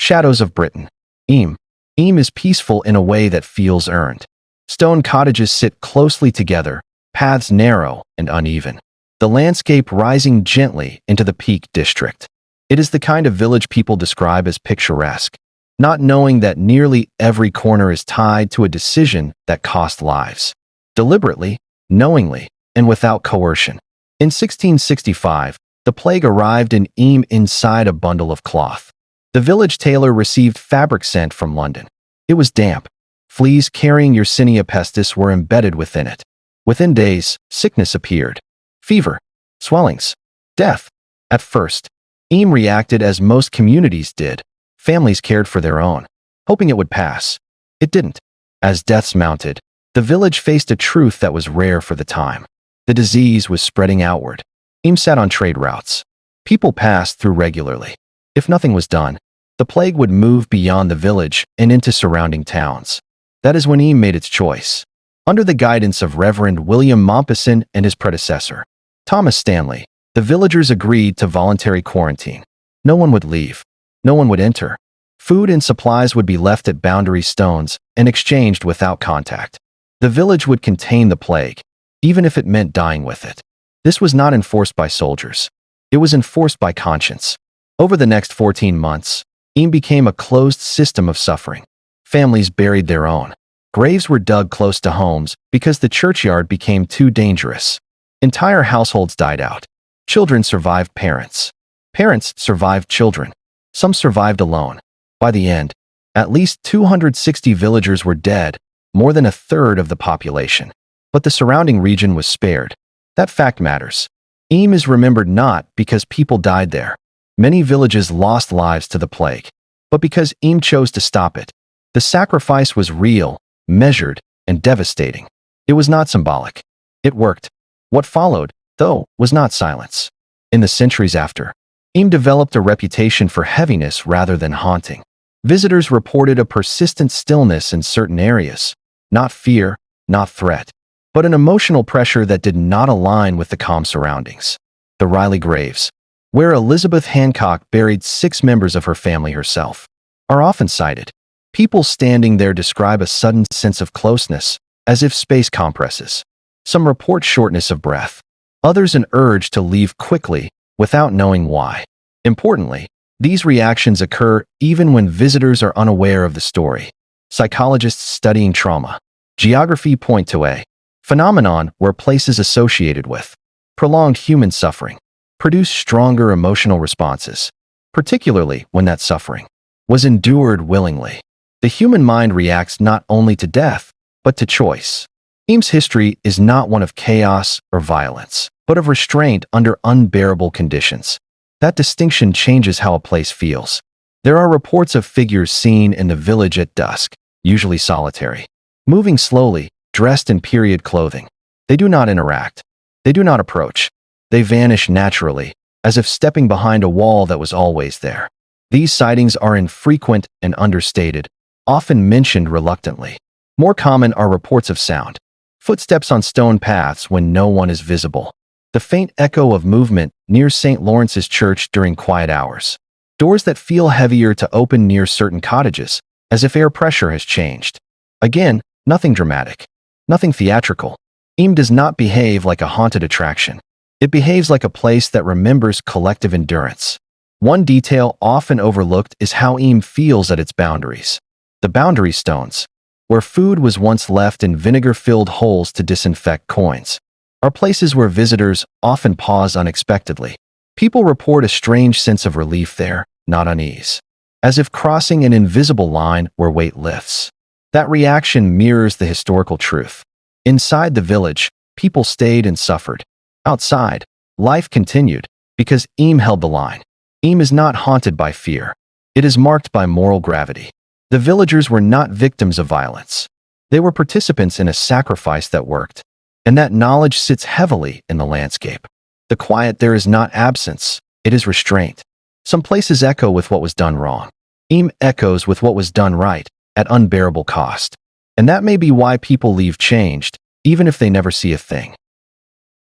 Shadows of Britain. Eyam. Eyam is peaceful in a way that feels earned. Stone cottages sit closely together, paths narrow and uneven. The landscape rising gently into the Peak District. It is the kind of village people describe as picturesque, not knowing that nearly every corner is tied to a decision that cost lives. Deliberately, knowingly, and without coercion. In 1665, the plague arrived in Eyam inside a bundle of cloth. The village tailor received fabric sent from London. It was damp. Fleas carrying Yersinia pestis were embedded within it. Within days, sickness appeared. Fever, swellings, death. At first, Eyam reacted as most communities did. Families cared for their own, hoping it would pass. It didn't. As deaths mounted, the village faced a truth that was rare for the time. The disease was spreading outward. Eyam sat on trade routes. People passed through regularly. If nothing was done, the plague would move beyond the village and into surrounding towns. That is when Eyam made its choice. Under the guidance of Reverend William Mompesson and his predecessor, Thomas Stanley, the villagers agreed to voluntary quarantine. No one would leave. No one would enter. Food and supplies would be left at boundary stones and exchanged without contact. The village would contain the plague, even if it meant dying with it. This was not enforced by soldiers. It was enforced by conscience. Over the next 14 months, Eyam became a closed system of suffering. Families buried their own. Graves were dug close to homes because the churchyard became too dangerous. Entire households died out. Children survived parents. Parents survived children. Some survived alone. By the end, at least 260 villagers were dead, more than a third of the population. But the surrounding region was spared. That fact matters. Eyam is remembered not because people died there. Many villages lost lives to the plague, but because Eyam chose to stop it. The sacrifice was real, measured, and devastating. It was not symbolic. It worked. What followed, though, was not silence. In the centuries after, Eyam developed a reputation for heaviness rather than haunting. Visitors reported a persistent stillness in certain areas. Not fear, not threat, but an emotional pressure that did not align with the calm surroundings. The Riley graves, where Elizabeth Hancock buried 6 members of her family herself, are often cited. People standing there describe a sudden sense of closeness, as if space compresses. Some report shortness of breath, others an urge to leave quickly without knowing why. Importantly, these reactions occur even when visitors are unaware of the story. Psychologists studying trauma, geography point to a phenomenon where places associated with prolonged human suffering produce stronger emotional responses, particularly when that suffering was endured willingly. The human mind reacts not only to death, but to choice. Eyam's history is not one of chaos or violence, but of restraint under unbearable conditions. That distinction changes how a place feels. There are reports of figures seen in the village at dusk, usually solitary, moving slowly, dressed in period clothing. They do not interact. They do not approach. They vanish naturally, as if stepping behind a wall that was always there. These sightings are infrequent and understated, often mentioned reluctantly. More common are reports of sound. Footsteps on stone paths when no one is visible. The faint echo of movement near St. Lawrence's Church during quiet hours. Doors that feel heavier to open near certain cottages, as if air pressure has changed. Again, nothing dramatic. Nothing theatrical. Eyam does not behave like a haunted attraction. It behaves like a place that remembers collective endurance. One detail often overlooked is how Eyam feels at its boundaries. The boundary stones, where food was once left in vinegar-filled holes to disinfect coins, are places where visitors often pause unexpectedly. People report a strange sense of relief there, not unease, as if crossing an invisible line where weight lifts. That reaction mirrors the historical truth. Inside the village, people stayed and suffered. Outside, life continued, because Eyam held the line. Eyam is not haunted by fear. It is marked by moral gravity. The villagers were not victims of violence. They were participants in a sacrifice that worked, and that knowledge sits heavily in the landscape. The quiet there is not absence, it is restraint. Some places echo with what was done wrong. Eyam echoes with what was done right, at unbearable cost. And that may be why people leave changed, even if they never see a thing.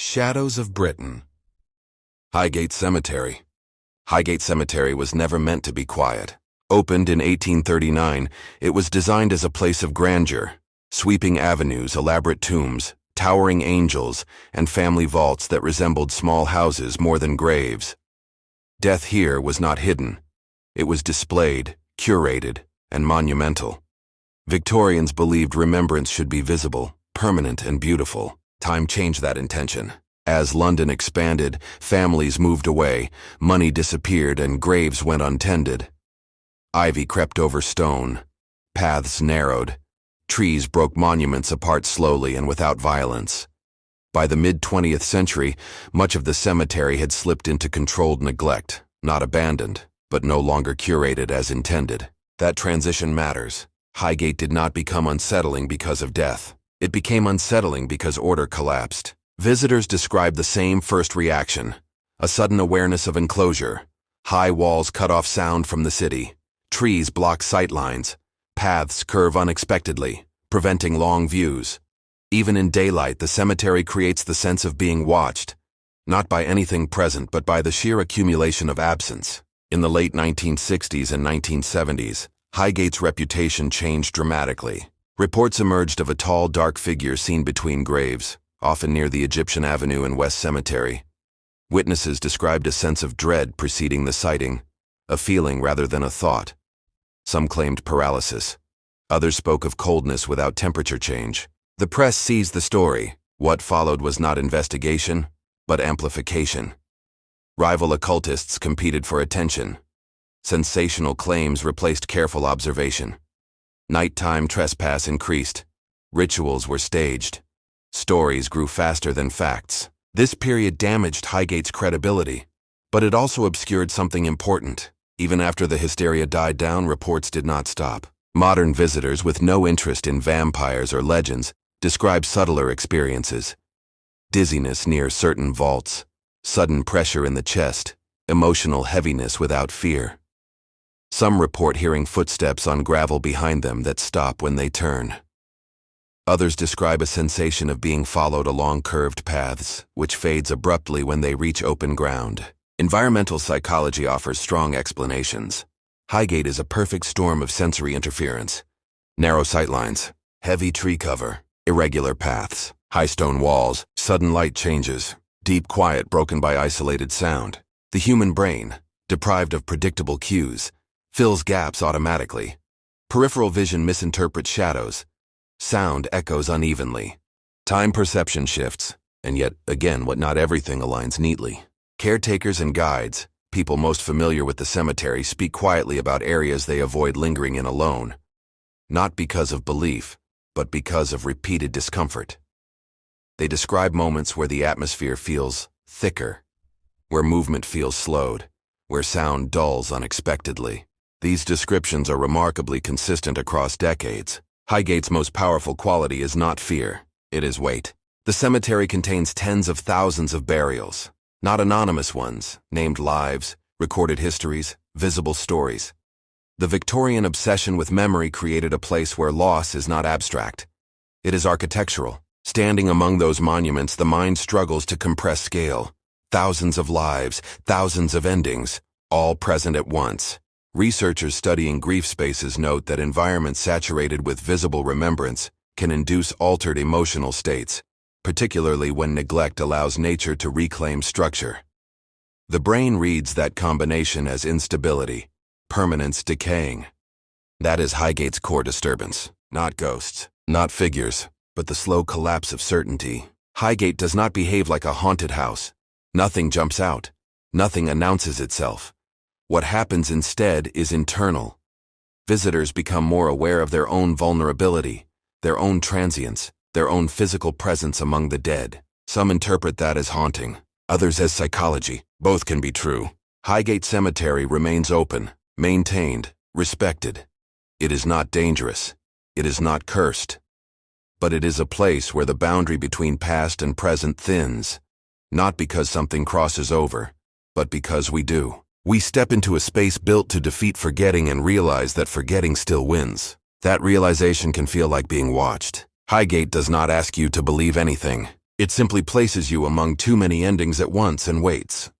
Shadows of Britain. Highgate Cemetery. Highgate Cemetery was never meant to be quiet. Opened in 1839, it was designed as a place of grandeur, sweeping avenues, elaborate tombs, towering angels, and family vaults that resembled small houses more than graves. Death here was not hidden. It was displayed, curated, and monumental. Victorians believed remembrance should be visible, permanent, and beautiful. Time changed that intention. As London expanded, families moved away, money disappeared, and graves went untended. Ivy crept over stone. Paths narrowed. Trees broke monuments apart slowly and without violence. By the mid-20th century, much of the cemetery had slipped into controlled neglect, not abandoned, but no longer curated as intended. That transition matters. Highgate did not become unsettling because of death. It became unsettling because order collapsed. Visitors describe the same first reaction: a sudden awareness of enclosure. High walls cut off sound from the city. Trees block sightlines. Paths curve unexpectedly, preventing long views. Even in daylight, the cemetery creates the sense of being watched, not by anything present, but by the sheer accumulation of absence. In the late 1960s and 1970s, Highgate's reputation changed dramatically. Reports emerged of a tall, dark figure seen between graves, often near the Egyptian Avenue and West Cemetery. Witnesses described a sense of dread preceding the sighting, a feeling rather than a thought. Some claimed paralysis. Others spoke of coldness without temperature change. The press seized the story. What followed was not investigation, but amplification. Rival occultists competed for attention. Sensational claims replaced careful observation. Nighttime trespass increased. Rituals were staged. Stories grew faster than facts. This period damaged Highgate's credibility, but it also obscured something important. Even after the hysteria died down, reports did not stop. Modern visitors with no interest in vampires or legends describe subtler experiences: dizziness near certain vaults, sudden pressure in the chest, emotional heaviness without fear. Some report hearing footsteps on gravel behind them that stop when they turn. Others describe a sensation of being followed along curved paths, which fades abruptly when they reach open ground. Environmental psychology offers strong explanations. Highgate is a perfect storm of sensory interference. Narrow sightlines, heavy tree cover, irregular paths, high stone walls, sudden light changes, deep quiet broken by isolated sound. The human brain, deprived of predictable cues, fills gaps automatically. Peripheral vision misinterprets shadows. Sound echoes unevenly. Time perception shifts, and yet, again, not everything aligns neatly. Caretakers and guides, people most familiar with the cemetery, speak quietly about areas they avoid lingering in alone, not because of belief, but because of repeated discomfort. They describe moments where the atmosphere feels thicker, where movement feels slowed, where sound dulls unexpectedly. These descriptions are remarkably consistent across decades. Highgate's most powerful quality is not fear, it is weight. The cemetery contains tens of thousands of burials, not anonymous ones, named lives, recorded histories, visible stories. The Victorian obsession with memory created a place where loss is not abstract. It is architectural. Standing among those monuments, the mind struggles to compress scale. Thousands of lives, thousands of endings, all present at once. Researchers studying grief spaces note that environments saturated with visible remembrance can induce altered emotional states, particularly when neglect allows nature to reclaim structure. The brain reads that combination as instability, permanence decaying. That is Highgate's core disturbance. Not ghosts, not figures, but the slow collapse of certainty. Highgate does not behave like a haunted house. Nothing jumps out. Nothing announces itself. What happens instead is internal. Visitors become more aware of their own vulnerability, their own transience, their own physical presence among the dead. Some interpret that as haunting, others as psychology. Both can be true. Highgate Cemetery remains open, maintained, respected. It is not dangerous. It is not cursed. But it is a place where the boundary between past and present thins, not because something crosses over, but because we do. We step into a space built to defeat forgetting and realize that forgetting still wins. That realization can feel like being watched. Highgate does not ask you to believe anything. It simply places you among too many endings at once and waits.